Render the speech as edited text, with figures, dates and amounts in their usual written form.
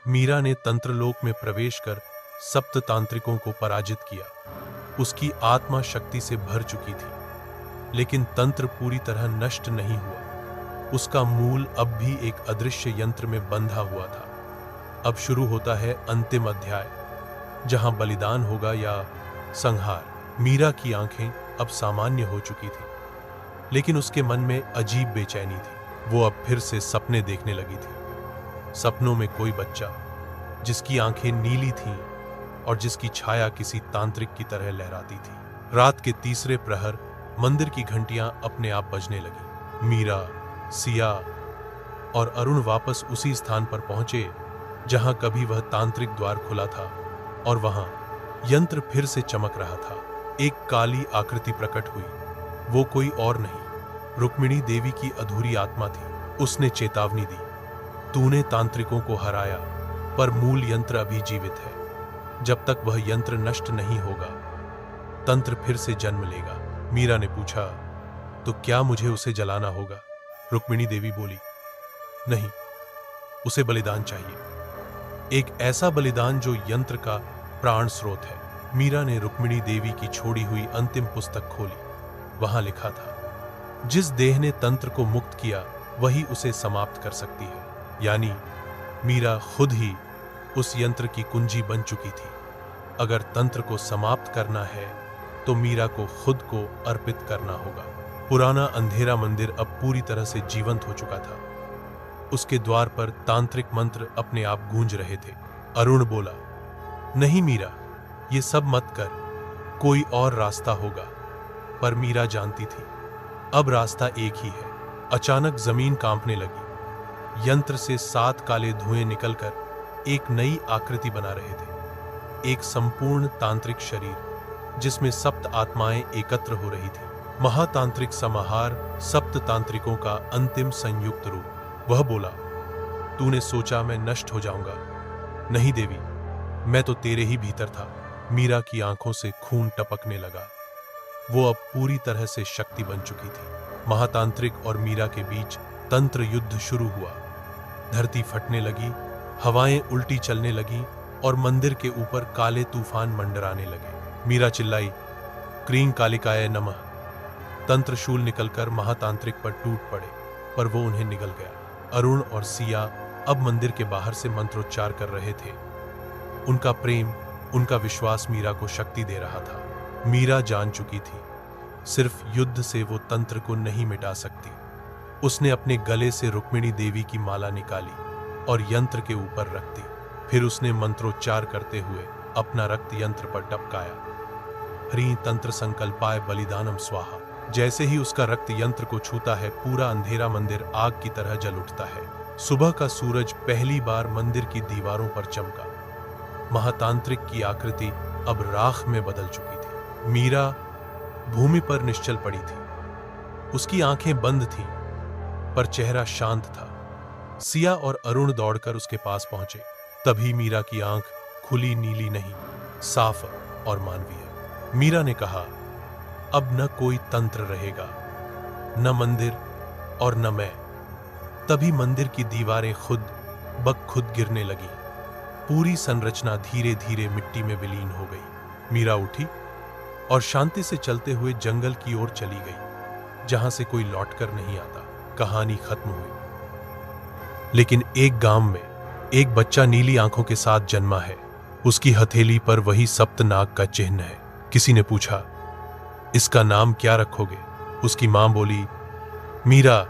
मीरा ने तंत्रलोक में प्रवेश कर सप्त तांत्रिकों को पराजित किया। उसकी आत्मा शक्ति से भर चुकी थी, लेकिन तंत्र पूरी तरह नष्ट नहीं हुआ। उसका मूल अब भी एक अदृश्य यंत्र में बंधा हुआ था। अब शुरू होता है अंतिम अध्याय, जहां बलिदान होगा या संहार। मीरा की आंखें अब सामान्य हो चुकी थी, लेकिन उसके मन में अजीब बेचैनी थी। वो अब फिर से सपने देखने लगी थी। सपनों में कोई बच्चा जिसकी आंखें नीली थीं और जिसकी छाया किसी तांत्रिक की तरह लहराती थी। रात के तीसरे प्रहर मंदिर की घंटियां अपने आप बजने लगी। मीरा, सिया और अरुण वापस उसी स्थान पर पहुंचे जहां कभी वह तांत्रिक द्वार खुला था, और वहां यंत्र फिर से चमक रहा था। एक काली आकृति प्रकट हुई। वो कोई और नहीं, रुक्मिणी देवी की अधूरी आत्मा थी। उसने चेतावनी दी, तूने तांत्रिकों को हराया, पर मूल यंत्र अभी जीवित है। जब तक वह यंत्र नष्ट नहीं होगा, तंत्र फिर से जन्म लेगा। मीरा ने पूछा, तो क्या मुझे उसे जलाना होगा? रुक्मिणी देवी बोली, नहीं, उसे बलिदान चाहिए। एक ऐसा बलिदान जो यंत्र का प्राण स्रोत है। मीरा ने रुक्मिणी देवी की छोड़ी हुई अंतिम पुस्तक खोली। वहां लिखा था, जिस देह ने तंत्र को मुक्त किया वही उसे समाप्त कर सकती है। यानी मीरा खुद ही उस यंत्र की कुंजी बन चुकी थी। अगर तंत्र को समाप्त करना है तो मीरा को खुद को अर्पित करना होगा। पुराना अंधेरा मंदिर अब पूरी तरह से जीवंत हो चुका था। उसके द्वार पर तांत्रिक मंत्र अपने आप गूंज रहे थे। अरुण बोला, नहीं मीरा, ये सब मत कर, कोई और रास्ता होगा। पर मीरा जानती थी, अब रास्ता एक ही है। अचानक जमीन कांपने लगी। यंत्र से 7 काले धुएं निकलकर एक नई आकृति बना रहे थे। एक संपूर्ण तांत्रिक शरीर, जिसमें सप्त आत्माएं एकत्र हो रही थी। महातांत्रिक समाहार, सप्त तांत्रिकों का अंतिम संयुक्त रूप। वह बोला, तूने सोचा मैं नष्ट हो जाऊंगा? नहीं देवी, मैं तो तेरे ही भीतर था। मीरा की आंखों से खून टपकने लगा। वो अब पूरी तरह से शक्ति बन चुकी थी। महातांत्रिक और मीरा के बीच तंत्र युद्ध शुरू हुआ। धरती फटने लगी, हवाएं उल्टी चलने लगी और मंदिर के ऊपर काले तूफान मंडराने लगे। मीरा चिल्लाई, क्रीं कालिकाय नमः। तंत्रशूल निकलकर महातांत्रिक पर टूट पड़े, पर वो उन्हें निगल गया। अरुण और सिया अब मंदिर के बाहर से मंत्रोच्चार कर रहे थे। उनका प्रेम, उनका विश्वास मीरा को शक्ति दे रहा था। मीरा जान चुकी थी, सिर्फ युद्ध से वो तंत्र को नहीं मिटा सकती। उसने अपने गले से रुक्मिणी देवी की माला निकाली और यंत्र के ऊपर रख दी। फिर उसने मंत्रोच्चार करते हुए अपना रक्त यंत्र पर टपकाया। ह्रीं तंत्र संकल्पाय बलिदानम स्वाहा। जैसे ही उसका रक्त यंत्र को छूता है, पूरा अंधेरा मंदिर आग की तरह जल उठता है। सुबह का सूरज पहली बार मंदिर की दीवारों पर चमका। महातांत्रिक की आकृति अब राख में बदल चुकी थी। मीरा भूमि पर निश्चल पड़ी थी। उसकी आंखें बंद थीं, पर चेहरा शांत था। सिया और अरुण दौड़कर उसके पास पहुंचे। तभी मीरा की आंख खुली, नीली नहीं, साफ और मानवीय। मीरा ने कहा, अब न कोई तंत्र रहेगा, न मंदिर और न मैं। तभी मंदिर की दीवारें खुद ब खुद गिरने लगी। पूरी संरचना धीरे धीरे मिट्टी में विलीन हो गई। मीरा उठी और शांति से चलते हुए जंगल की ओर चली गई, जहां से कोई लौटकर नहीं आता। कहानी खत्म हुई। लेकिन एक गांव में एक बच्चा नीली आंखों के साथ जन्मा है। उसकी हथेली पर वही सप्तनाग का चिन्ह है। किसी ने पूछा, इसका नाम क्या रखोगे? उसकी मां बोली, मीरा,